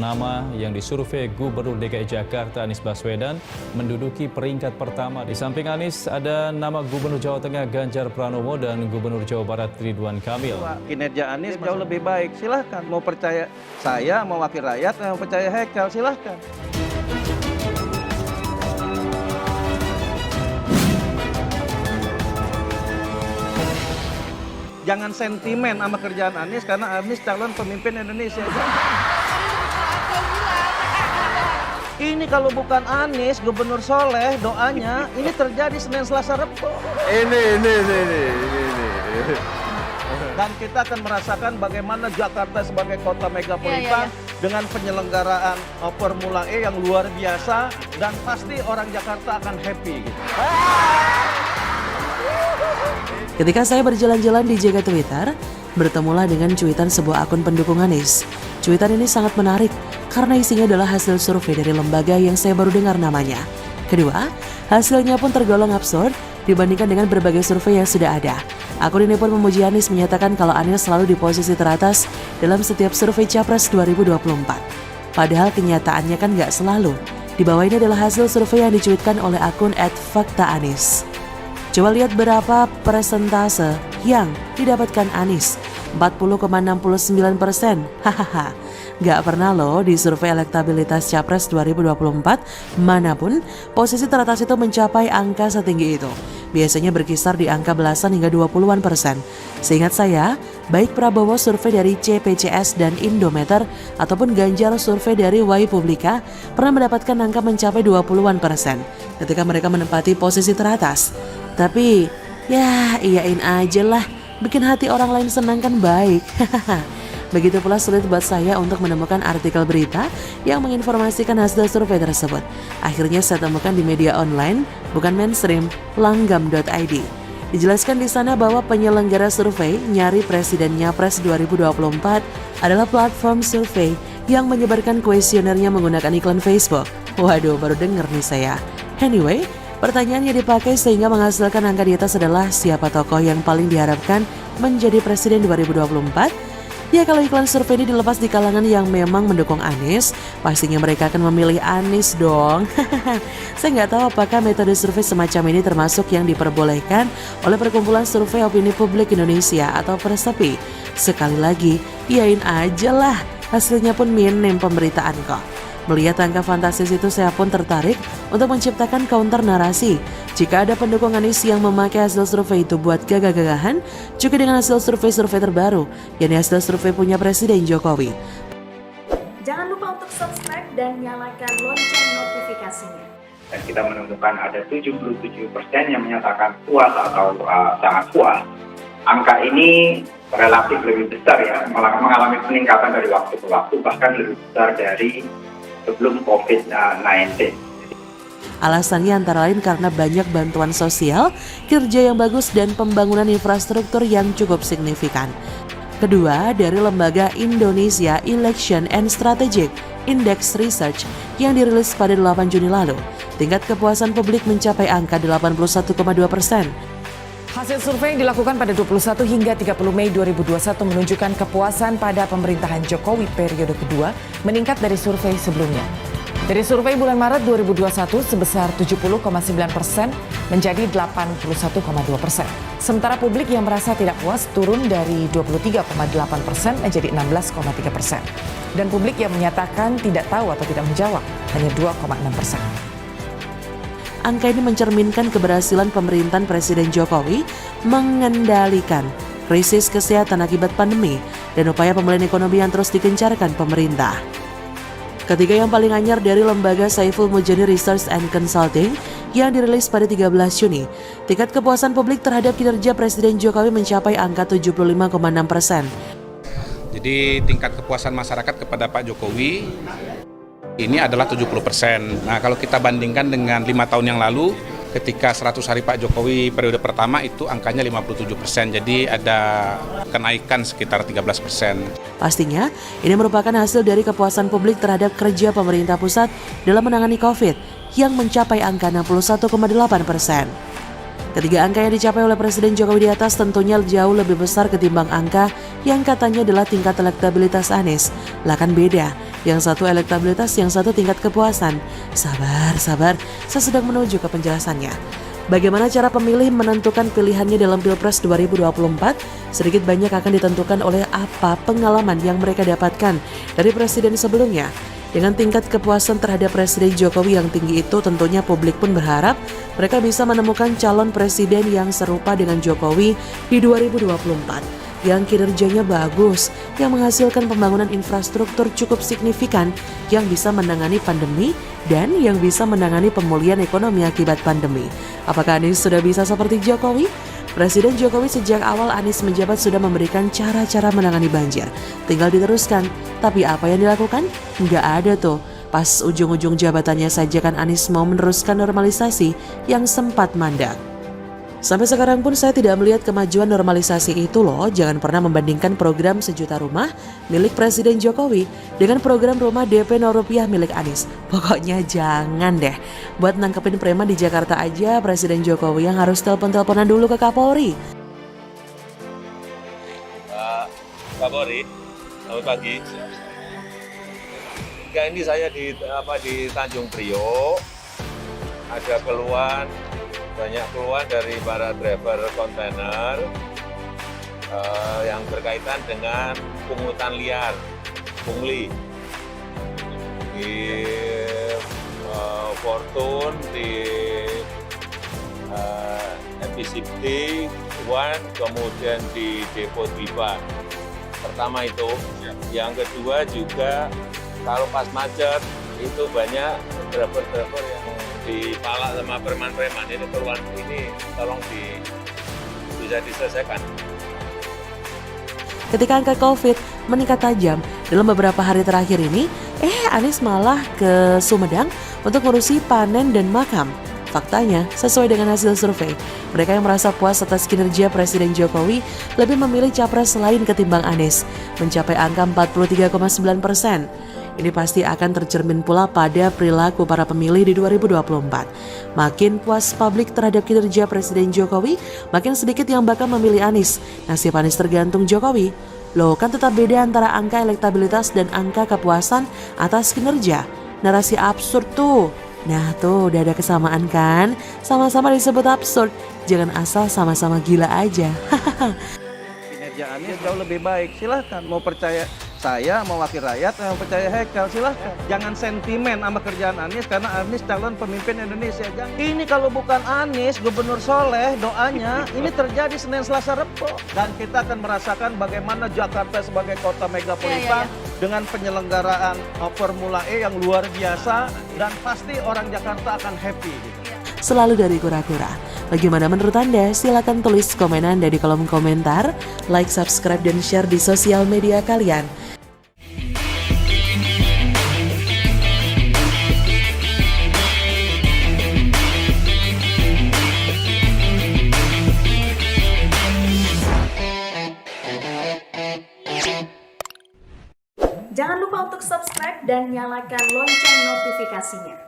nama yang disurvei Gubernur DKI Jakarta Anies Baswedan menduduki peringkat pertama. Di samping Anies ada nama Gubernur Jawa Tengah Ganjar Pranowo dan Gubernur Jawa Barat Ridwan Kamil. Kinerja Anies jauh lebih baik, silahkan. Mau percaya saya, mau wakil rakyat, mau percaya Haikal, silahkan. Jangan sentimen sama kerjaan Anies karena Anies calon pemimpin Indonesia. Ini kalau bukan Anies, Gubernur Soleh, doanya ini terjadi Senin, Selasa, Rabu. Ini. Dan kita akan merasakan bagaimana Jakarta sebagai kota megapolitan dengan penyelenggaraan Formula E yang luar biasa dan pasti orang Jakarta akan happy. Gitu. Ketika saya berjalan-jalan di jagat Twitter, bertemulah dengan cuitan sebuah akun pendukung Anies. Cuitan ini sangat menarik karena isinya adalah hasil survei dari lembaga yang saya baru dengar namanya. Kedua, hasilnya pun tergolong absurd dibandingkan dengan berbagai survei yang sudah ada. Akun ini pun memuji Anies, menyatakan kalau Anies selalu di posisi teratas dalam setiap survei Capres 2024. Padahal kenyataannya kan nggak selalu. Di bawah ini adalah hasil survei yang dicuitkan oleh akun @faktaanis. Coba lihat berapa persentase yang didapatkan Anies, 40,69%. Hahaha, gak pernah loh di survei elektabilitas Capres 2024 manapun posisi teratas itu mencapai angka setinggi itu. Biasanya berkisar di angka belasan hingga 20-an persen. Seingat saya, baik Prabowo survei dari CPCS dan Indometer ataupun Ganjar survei dari Y Publika pernah mendapatkan angka mencapai 20-an persen ketika mereka menempati posisi teratas. Tapi, ya iyain aja lah, bikin hati orang lain senang kan baik. Begitu pula sulit buat saya untuk menemukan artikel berita yang menginformasikan hasil survei tersebut. Akhirnya saya temukan di media online, bukan mainstream, langgam.id. Dijelaskan di sana bahwa penyelenggara survei Nyari Presiden Nyapres 2024 adalah platform survei yang menyebarkan kuesionernya menggunakan iklan Facebook. Waduh, baru denger nih saya. Anyway, pertanyaan yang dipakai sehingga menghasilkan angka di atas adalah siapa tokoh yang paling diharapkan menjadi presiden 2024? Ya kalau iklan survei ini dilepas di kalangan yang memang mendukung Anies, pastinya mereka akan memilih Anies dong. Saya nggak tahu apakah metode survei semacam ini termasuk yang diperbolehkan oleh Perkumpulan Survei Opini Publik Indonesia atau Persepi. Sekali lagi, iyain aja lah, hasilnya pun minim pemberitaan kok. Melihat angka fantastis itu saya pun tertarik untuk menciptakan counter narasi. Jika ada pendukung Anies yang memakai hasil survei itu buat gagah-gagahan, juga dengan hasil survei-survei terbaru, yakni hasil survei punya Presiden Jokowi. Jangan lupa untuk subscribe dan nyalakan lonceng notifikasinya. Dan kita menemukan ada 77% yang menyatakan puas atau sangat puas. Angka ini relatif lebih besar ya, mengalami peningkatan dari waktu ke waktu, bahkan lebih besar dari sebelum COVID-19. Alasannya antara lain karena banyak bantuan sosial, kerja yang bagus, dan pembangunan infrastruktur yang cukup signifikan. Kedua, dari lembaga Indonesia Election and Strategic Index Research yang dirilis pada 8 Juni lalu, tingkat kepuasan publik mencapai angka 81,2%. Hasil survei yang dilakukan pada 21 hingga 30 Mei 2021 menunjukkan kepuasan pada pemerintahan Jokowi periode kedua meningkat dari survei sebelumnya. Dari survei bulan Maret 2021 sebesar 70,9% menjadi 81,2%. Sementara publik yang merasa tidak puas turun dari 23,8% menjadi 16,3%. Dan publik yang menyatakan tidak tahu atau tidak menjawab hanya 2,6%. Angka ini mencerminkan keberhasilan pemerintahan Presiden Jokowi mengendalikan krisis kesehatan akibat pandemi dan upaya pemulihan ekonomi yang terus digencarkan pemerintah. Ketiga yang paling anyar dari lembaga Saiful Mujani Research and Consulting yang dirilis pada 13 Juni, tingkat kepuasan publik terhadap kinerja Presiden Jokowi mencapai angka 75,6%. Jadi tingkat kepuasan masyarakat kepada Pak Jokowi ini adalah 70%. Nah, kalau kita bandingkan dengan 5 tahun yang lalu, ketika 100 hari Pak Jokowi periode pertama itu angkanya 57%. Jadi ada kenaikan sekitar 13%. Pastinya, ini merupakan hasil dari kepuasan publik terhadap kerja pemerintah pusat dalam menangani COVID yang mencapai angka 61,8%. Ketiga angka yang dicapai oleh Presiden Jokowi di atas tentunya jauh lebih besar ketimbang angka yang katanya adalah tingkat elektabilitas Anies. Lah kan beda. Yang satu elektabilitas, yang satu tingkat kepuasan. Sabar, saya sedang menuju ke penjelasannya. Bagaimana cara pemilih menentukan pilihannya dalam Pilpres 2024? Sedikit banyak akan ditentukan oleh apa pengalaman yang mereka dapatkan dari presiden sebelumnya. Dengan tingkat kepuasan terhadap Presiden Jokowi yang tinggi itu, tentunya publik pun berharap mereka bisa menemukan calon presiden yang serupa dengan Jokowi di 2024, yang kinerjanya bagus, yang menghasilkan pembangunan infrastruktur cukup signifikan, yang bisa menangani pandemi, dan yang bisa menangani pemulihan ekonomi akibat pandemi. Apakah Anies sudah bisa seperti Jokowi? Presiden Jokowi sejak awal Anies menjabat sudah memberikan cara-cara menangani banjir. Tinggal diteruskan. Tapi apa yang dilakukan? Nggak ada tuh. Pas ujung-ujung jabatannya saja kan Anies mau meneruskan normalisasi yang sempat mandek. Sampai sekarang pun saya tidak melihat kemajuan normalisasi itu loh. Jangan pernah membandingkan program 1 juta rumah milik Presiden Jokowi dengan program rumah DP 0 rupiah milik Anies. Pokoknya jangan deh. Buat nangkepin preman di Jakarta aja, Presiden Jokowi yang harus telepon-teleponan dulu ke Kapolri. Kapolri, selamat pagi. Ini saya di Tanjung Priok, ada keluhan, banyak keluhan dari para driver kontainer yang berkaitan dengan pungutan liar, pungli di Fortune, di MPCD, One, kemudian di Depo Dwipa. Pertama itu, yang kedua juga kalau pas macet itu banyak driver-driver yang dipalak sama preman-preman. Ini keluhan ini tolong bisa diselesaikan. Ketika angka COVID meningkat tajam dalam beberapa hari terakhir ini, Anies malah ke Sumedang untuk ngurusi panen dan makam. Faktanya, sesuai dengan hasil survei, mereka yang merasa puas atas kinerja Presiden Jokowi lebih memilih capres lain ketimbang Anies, mencapai angka 43,9%. Ini pasti akan tercermin pula pada perilaku para pemilih di 2024. Makin puas publik terhadap kinerja Presiden Jokowi, makin sedikit yang bakal memilih Anies. Nasib Anies tergantung Jokowi. Loh, kan tetap beda antara angka elektabilitas dan angka kepuasan atas kinerja. Narasi absurd tuh. Nah tuh, udah ada kesamaan kan? Sama-sama disebut absurd. Jangan asal sama-sama gila aja. Kinerja Anies jauh lebih baik. Silahkan mau percaya saya, mau wakil rakyat, mau percaya Hekal, silahkan. Jangan sentimen sama kerjaan Anies karena Anies calon pemimpin Indonesia. Ini kalau bukan Anies, Gubernur Soleh, doanya ini terjadi Senin, Selasa, Rebo. Dan kita akan merasakan bagaimana Jakarta sebagai kota megapolitan dengan penyelenggaraan Formula E yang luar biasa dan pasti orang Jakarta akan happy. Selalu dari kura-kura. Bagaimana menurut Anda? Silakan tulis komen Anda di kolom komentar, like, subscribe, dan share di sosial media kalian. Jangan lupa untuk subscribe dan nyalakan lonceng notifikasinya.